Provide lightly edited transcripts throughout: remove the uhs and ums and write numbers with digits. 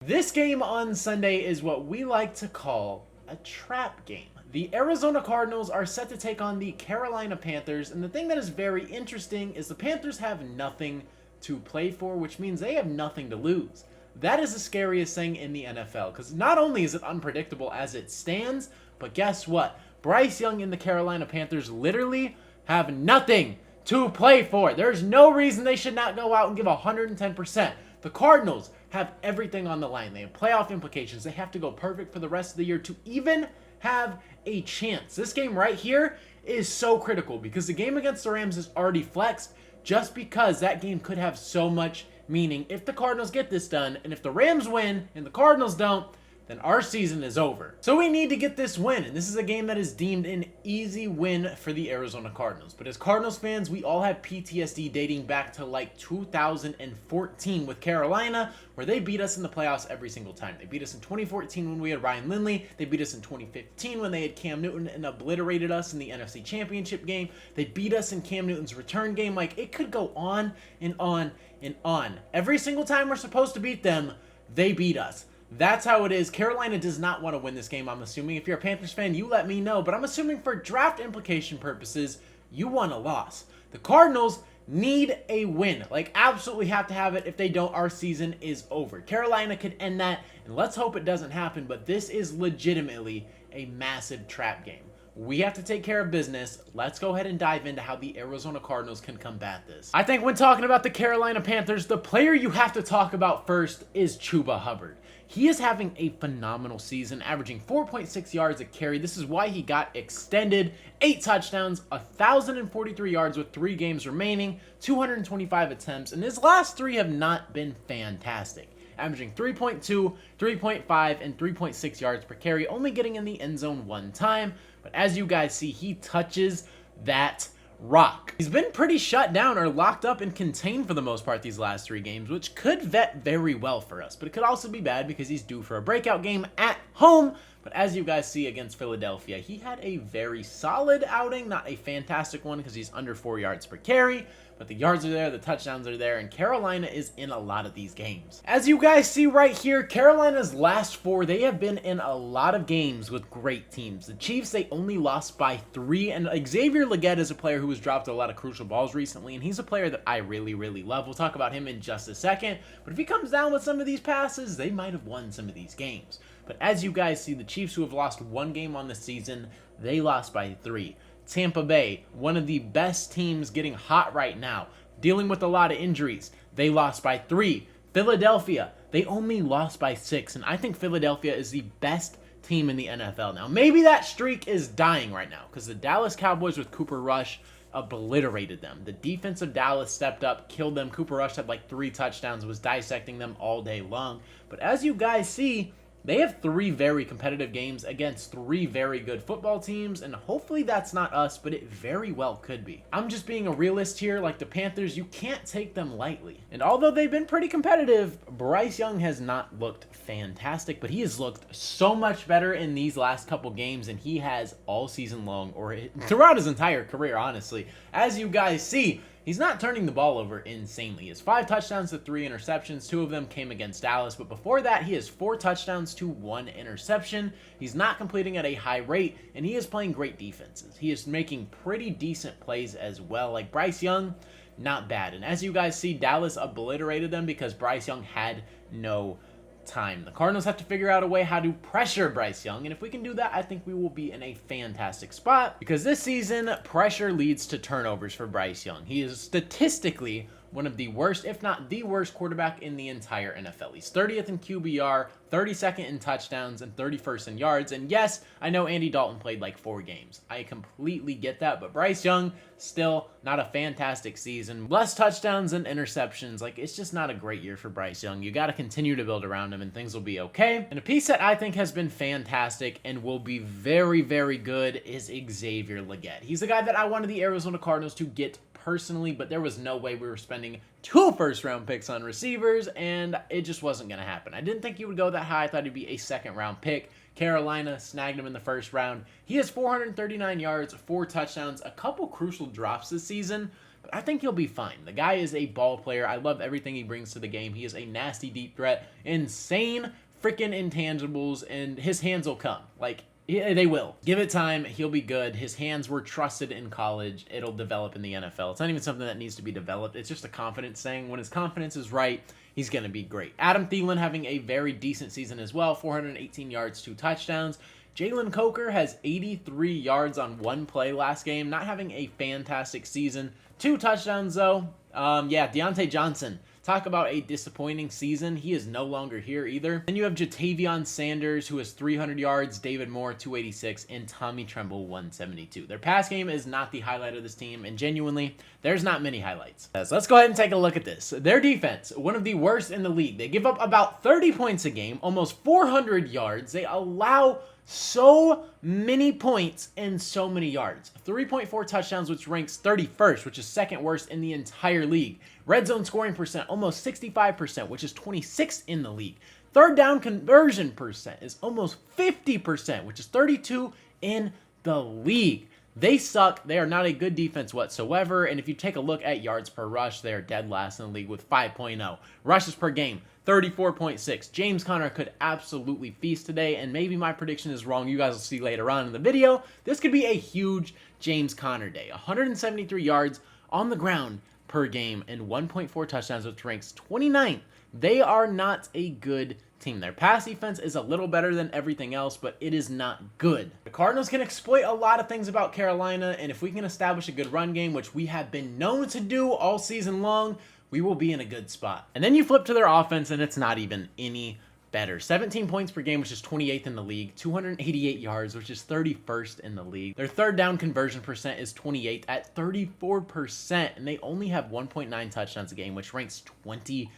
This game on Sunday is what we like to call a trap game. The Arizona Cardinals are set to take on the Carolina Panthers, and the thing that is very interesting is the Panthers have nothing to play for, which means they have nothing to lose. That is the scariest thing in the NFL, because not only is it unpredictable as it stands, but guess what? Bryce Young and the Carolina Panthers literally have nothing to play for. There's no reason they should not go out and give 110%. The Cardinals have everything on the line. They have playoff implications. They have to go perfect for the rest of the year to even have a chance. This game right here is so critical because the game against the Rams is already flexed just because that game could have so much meaning if the Cardinals get this done. And if the Rams win and the Cardinals don't, then our season is over. So we need to get this win, and this is a game that is deemed an easy win for the Arizona Cardinals. But as Cardinals fans, we all have PTSD dating back to like 2014 with Carolina, where they beat us in the playoffs every single time. They beat us in 2014 when we had Ryan Lindley. They beat us in 2015 when they had Cam Newton and obliterated us in the NFC Championship game. They beat us in Cam Newton's return game. Like, it could go on and on and on. Every single time we're supposed to beat them, they beat us. That's how it is. Carolina does not want to win this game, I'm assuming. If you're a Panthers fan, you let me know. But I'm assuming for draft implication purposes, you want a loss. The Cardinals need a win. Like, absolutely have to have it. If they don't, our season is over. Carolina could end that, and let's hope it doesn't happen. But this is legitimately a massive trap game. We have to take care of business. Let's go ahead and dive into how the Arizona Cardinals can combat this. I think when talking about the Carolina Panthers, the player you have to talk about first is Chuba Hubbard. He is having a phenomenal season, averaging 4.6 yards a carry. This is why he got extended. 8 touchdowns, 1,043 yards with 3 games remaining, 225 attempts, and his last 3 have not been fantastic. Averaging 3.2, 3.5, and 3.6 yards per carry, only getting in the end zone 1 time. But as you guys see, he touches that rock. He's been pretty shut down or locked up and contained for the most part these last 3 games, which could vet very well for us. But it could also be bad because he's due for a breakout game at home. But as you guys see against Philadelphia, he had a very solid outing, not a fantastic one because he's under 4 yards per carry. But the yards are there, the touchdowns are there, and Carolina is in a lot of these games. As you guys see right here, Carolina's last 4, they have been in a lot of games with great teams. The Chiefs, they only lost by 3, and Xavier Legette is a player who has dropped a lot of crucial balls recently, and he's a player that I really, really love. We'll talk about him in just a second, but if he comes down with some of these passes, they might have won some of these games. But as you guys see, the Chiefs, who have lost 1 game on the season, they lost by 3. Tampa Bay, one of the best teams getting hot right now, dealing with a lot of injuries. They lost by 3. Philadelphia, they only lost by 6, and I think Philadelphia is the best team in the NFL now. Maybe that streak is dying right now because the Dallas Cowboys with Cooper Rush obliterated them. The defense of Dallas stepped up, killed them. Cooper Rush had like 3 touchdowns, was dissecting them all day long. But as you guys see, they have 3 very competitive games against 3 very good football teams, and hopefully that's not us, but it very well could be. I'm just being a realist here. Like the Panthers, you can't take them lightly. And although they've been pretty competitive, Bryce Young has not looked fantastic, but he has looked so much better in these last couple games than he has all season long, or throughout his entire career, honestly. As you guys see, he's not turning the ball over insanely. He has 5 touchdowns to 3 interceptions. 2 of them came against Dallas, but before that, he has 4 touchdowns to 1 interception. He's not completing at a high rate, and he is playing great defenses. He is making pretty decent plays as well. Like Bryce Young, not bad. And as you guys see, Dallas obliterated them because Bryce Young had no time. The Cardinals have to figure out a way how to pressure Bryce Young, and if we can do that, I think we will be in a fantastic spot because this season, pressure leads to turnovers for Bryce Young. He is statistically one of the worst, if not the worst, quarterback in the entire NFL. He's 30th in QBR, 32nd in touchdowns, and 31st in yards. And yes, I know Andy Dalton played like 4 games. I completely get that, but Bryce Young, still not a fantastic season. Less touchdowns than interceptions. Like, it's just not a great year for Bryce Young. You got to continue to build around him, and things will be okay. And a piece that I think has been fantastic and will be very, very good is Xavier Legette. He's the guy that I wanted the Arizona Cardinals to get personally, but there was no way we were spending 2 first-round picks on receivers, and it just wasn't going to happen. I didn't think he would go that high. I thought he'd be a second-round pick. Carolina snagged him in the first round. He has 439 yards, 4 touchdowns, a couple crucial drops this season, but I think he'll be fine. The guy is a ball player. I love everything he brings to the game. He is a nasty deep threat, insane freaking intangibles, and his hands will come. Like, they will. Give it time. He'll be good. His hands were trusted in college. It'll develop in the NFL. It's not even something that needs to be developed. It's just a confidence thing. When his confidence is right, he's going to be great. Adam Thielen having a very decent season as well. 418 yards, 2 touchdowns. Jalen Coker has 83 yards on 1 play last game. Not having a fantastic season. 2 touchdowns, though. Deontay Johnson. Talk about a disappointing season. He is no longer here either. Then you have Jatavion Sanders, who has 300 yards, David Moore, 286, and Tommy Tremble, 172. Their pass game is not the highlight of this team, and genuinely, there's not many highlights. So let's go ahead and take a look at this. Their defense, one of the worst in the league. They give up about 30 points a game, almost 400 yards. They allow so many points and so many yards. 3.4 touchdowns, which ranks 31st, which is second worst in the entire league. Red zone scoring percent, almost 65%, which is 26th in the league. Third down conversion percent is almost 50%, which is 32 in the league. They suck. They are not a good defense whatsoever. And if you take a look at yards per rush, they are dead last in the league with 5.0. Rushes per game, 34.6. James Conner could absolutely feast today, and maybe my prediction is wrong. You guys will see later on in the video. This could be a huge James Conner day. 173 yards on the ground per game and 1.4 touchdowns, which ranks 29th. They are not a good team. Their pass defense is a little better than everything else, but it is not good. The Cardinals can exploit a lot of things about Carolina, and if we can establish a good run game, which we have been known to do all season long, we will be in a good spot. And then you flip to their offense, and it's not even any better. 17 points per game, which is 28th in the league. 288 yards, which is 31st in the league. Their third down conversion percent is 28th at 34%, and they only have 1.9 touchdowns a game, which ranks 27th.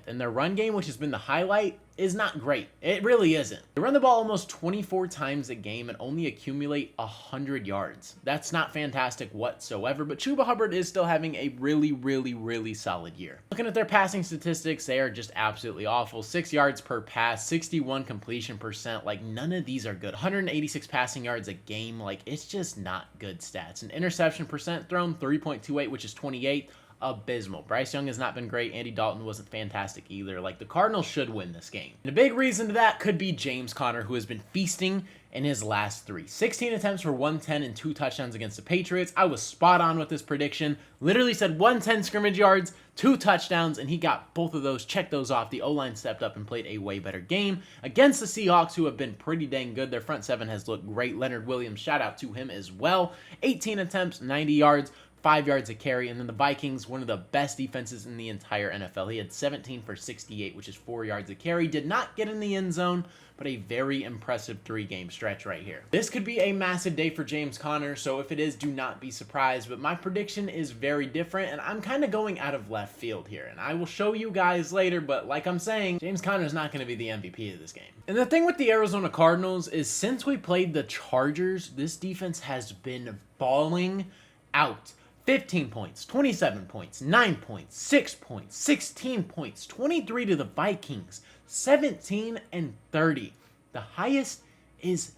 And their run game, which has been the highlight, is not great. It really isn't. They run the ball almost 24 times a game and only accumulate 100 yards. That's not fantastic whatsoever, but Chuba Hubbard is still having a really solid year. Looking at their passing statistics, they are just absolutely awful. 6 yards per pass, 61 completion percent. Like, none of these are good. 186 passing yards a game. Like, it's just not good stats. And interception percent thrown, 3.28, which is 28th. Abysmal. Bryce Young has not been great. Andy Dalton wasn't fantastic either. Like, the Cardinals should win this game. And a big reason to that could be James Conner, who has been feasting in his last 3. 16 attempts for 110 and 2 touchdowns against the Patriots. I was spot on with this prediction. Literally said 110 scrimmage yards, 2 touchdowns, and he got both of those. Checked those off. The O-line stepped up and played a way better game against the Seahawks, who have been pretty dang good. Their front 7 has looked great. Leonard Williams, shout out to him as well. 18 attempts, 90 yards. 5 yards a carry. And then the Vikings, one of the best defenses in the entire NFL. He had 17 for 68, which is 4 yards a carry. Did not get in the end zone, but a very impressive 3-game stretch right here. This could be a massive day for James Conner, so if it is, do not be surprised. But my prediction is very different, and I'm kind of going out of left field here. And I will show you guys later, but like I'm saying, James Conner is not going to be the MVP of this game. And the thing with the Arizona Cardinals is since we played the Chargers, this defense has been balling out. 15 points, 27 points, 9 points, 6 points, 16 points, 23 to the Vikings, 17 and 30. The highest is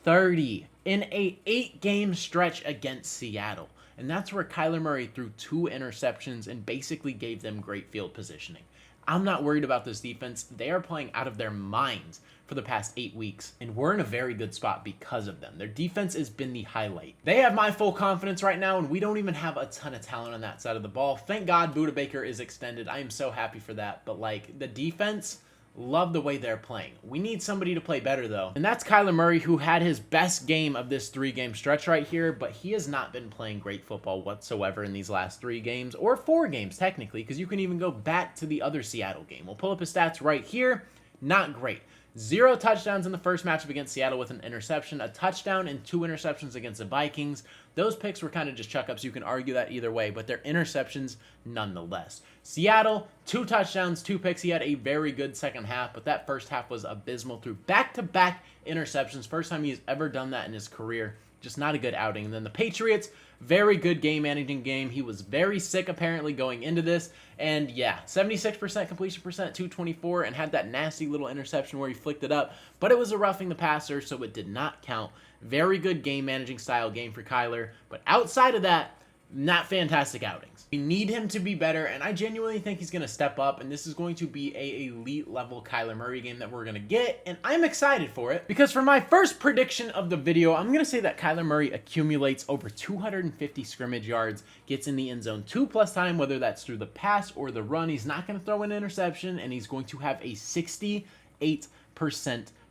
30 in a 8-game stretch against Seattle. And that's where Kyler Murray threw 2 interceptions and basically gave them great field positioning. I'm not worried about this defense. They are playing out of their minds for the past 8 weeks, and we're in a very good spot because of them. Their defense has been the highlight. They have my full confidence right now, and we don't even have a ton of talent on that side of the ball. Thank God Budda Baker is extended. I am so happy for that, but like, the defense, love the way they're playing. We need somebody to play better, though. And that's Kyler Murray, who had his best game of this 3-game stretch right here, but he has not been playing great football whatsoever in these last 3 games, or 4 games, technically, because you can even go back to the other Seattle game. We'll pull up his stats right here. Not great. 0 touchdowns in the first matchup against Seattle with an interception, a touchdown and 2 interceptions against the Vikings. Those picks were kind of just chuck-ups. You can argue that either way, but they're interceptions nonetheless. Seattle, 2 touchdowns, 2 picks. He had a very good second half, but that first half was abysmal through back-to-back interceptions. First time he's ever done that in his career. Just not a good outing. And then the Patriots, very good game-managing game. He was very sick, apparently, going into this. And, yeah, 76% completion percent, 224, and had that nasty little interception where he flicked it up. But it was a roughing the passer, so it did not count. Very good game-managing style game for Kyler. But outside of that, not fantastic outings. We need him to be better, and I genuinely think he's going to step up, and this is going to be a elite level Kyler Murray game that we're going to get, and I'm excited for it, because for my first prediction of the video, I'm going to say that Kyler Murray accumulates over 250 scrimmage yards, gets in the end zone 2+ time, whether that's through the pass or the run. He's not going to throw an interception, and he's going to have a 68%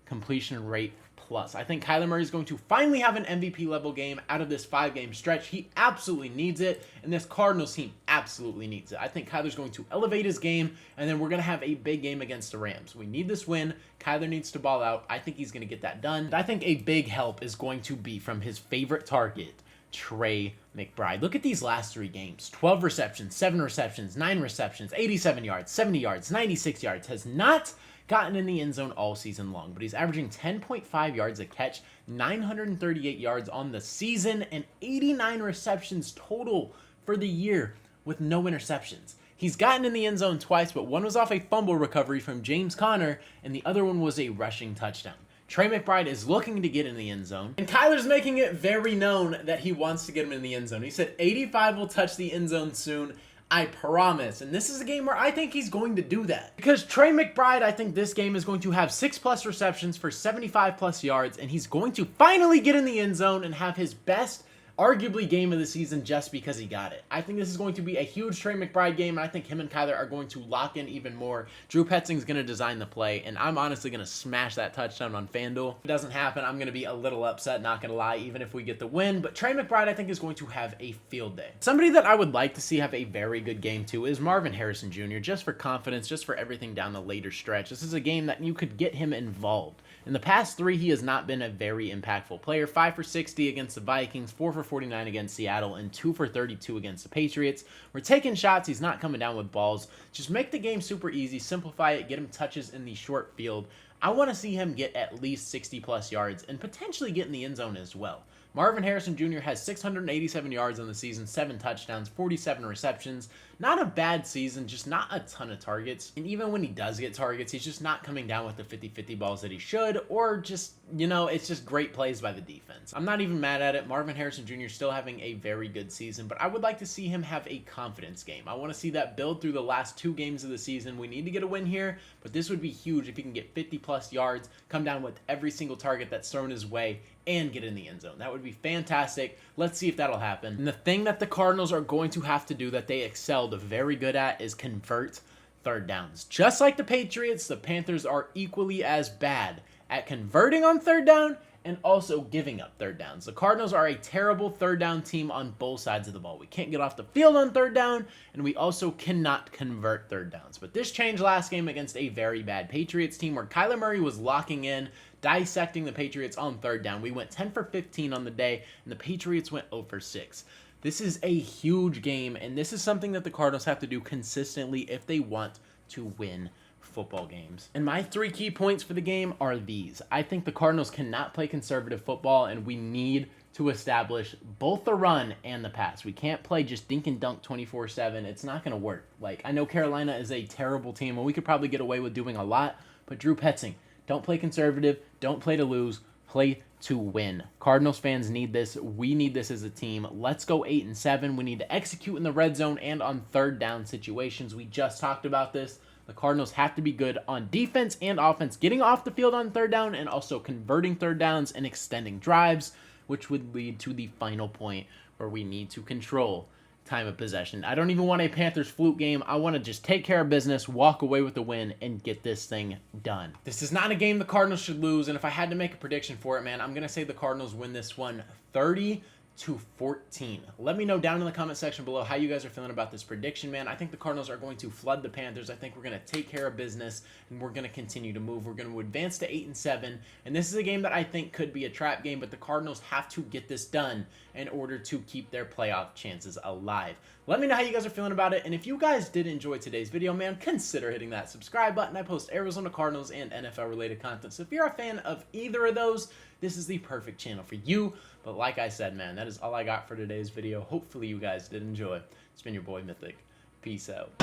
completion rate plus. I think Kyler Murray is going to finally have an MVP level game out of this 5-game stretch. He absolutely needs it, and this Cardinals team absolutely needs it. I think Kyler's going to elevate his game, and then we're going to have a big game against the Rams. We need this win. Kyler needs to ball out. I think he's going to get that done. I think a big help is going to be from his favorite target, Trey McBride. Look at these last 3 games. 12 receptions, 7 receptions, 9 receptions, 87 yards, 70 yards, 96 yards. Has not gotten in the end zone all season long, but he's averaging 10.5 yards a catch, 938 yards on the season, and 89 receptions total for the year with no interceptions. He's gotten in the end zone twice, but one was off a fumble recovery from James Conner, and the other one was a rushing touchdown. Trey McBride is looking to get in the end zone, and Kyler's making it very known that he wants to get him in the end zone. He said 85 will touch the end zone soon. I promise. And this is a game where I think he's going to do that. Because Trey McBride, I think this game is going to have 6+ receptions for 75+ yards, and he's going to finally get in the end zone and have his best, arguably, game of the season just because he got it. I think this is going to be a huge Trey McBride game, and I think him and Kyler are going to lock in even more. Drew Petzing's going to design the play, and I'm honestly going to smash that touchdown on FanDuel. If it doesn't happen, I'm going to be a little upset, not going to lie, even if we get the win. But Trey McBride, I think, is going to have a field day. Somebody that I would like to see have a very good game, too, is Marvin Harrison Jr., just for confidence, just for everything down the later stretch. This is a game that you could get him involved. In the past 3, he has not been a very impactful player. 5 for 60 against the Vikings, 4 for 49 against Seattle, and 2 for 32 against the Patriots. We're taking shots. He's not coming down with balls. Just make the game super easy, simplify it, get him touches in the short field. I want to see him get at least 60+ yards and potentially get in the end zone as well. Marvin Harrison Jr. has 687 yards on the season, 7 touchdowns, 47 receptions. Not a bad season, just not a ton of targets. And even when he does get targets, he's just not coming down with the 50-50 balls that he should, or just, you know, it's just great plays by the defense. I'm not even mad at it. Marvin Harrison Jr. is still having a very good season, but I would like to see him have a confidence game. I want to see that build through the last 2 games of the season. We need to get a win here, but this would be huge if he can get 50+ yards, come down with every single target that's thrown his way, and get in the end zone. That would be fantastic. Let's see if that'll happen. And the thing that the Cardinals are going to have to do that they excelled very good at is convert third downs. Just like the Patriots, the Panthers are equally as bad at converting on third down and also giving up third downs. The Cardinals are a terrible third down team on both sides of the ball. We can't get off the field on third down, and we also cannot convert third downs. But this changed last game against a very bad Patriots team where Kyler Murray was locking in, dissecting the Patriots on third down. We went 10 for 15 on the day, and the Patriots went 0 for 6. This is a huge game, and this is something that the Cardinals have to do consistently if they want to win football games. And my 3 key points for the game are these. I think the Cardinals cannot play conservative football, and we need to establish both the run and the pass. We can't play just dink and dunk 24/7. It's not going to work. Like, I know Carolina is a terrible team, and we could probably get away with doing a lot, but Drew Petzing, don't play conservative, don't play to lose, play to win. Cardinals fans need this. We need this as a team. Let's go 8-7. We need to execute in the red zone and on third down situations. We just talked about this. The Cardinals have to be good on defense and offense, getting off the field on third down and also converting third downs and extending drives, which would lead to the final point where we need to control time of possession. I don't even want a Panthers fluke game. I want to just take care of business, walk away with the win, and get this thing done. This is not a game the Cardinals should lose, and if I had to make a prediction for it, man, I'm going to say the Cardinals win this one 30-14. Let me know down in the comment section below how you guys are feeling about this prediction, man. I think the Cardinals are going to flood the Panthers. I think we're going to take care of business, and we're going to continue to move. We're going to advance to 8-7, and this is a game that I think could be a trap game, but the Cardinals have to get this done in order to keep their playoff chances alive. Let me know how you guys are feeling about it, and if you guys did enjoy today's video, man, consider hitting that subscribe button. I post Arizona Cardinals and NFL-related content, so if you're a fan of either of those, this is the perfect channel for you. But like I said, man, that is all I got for today's video. Hopefully you guys did enjoy. It's been your boy Mythic. Peace out.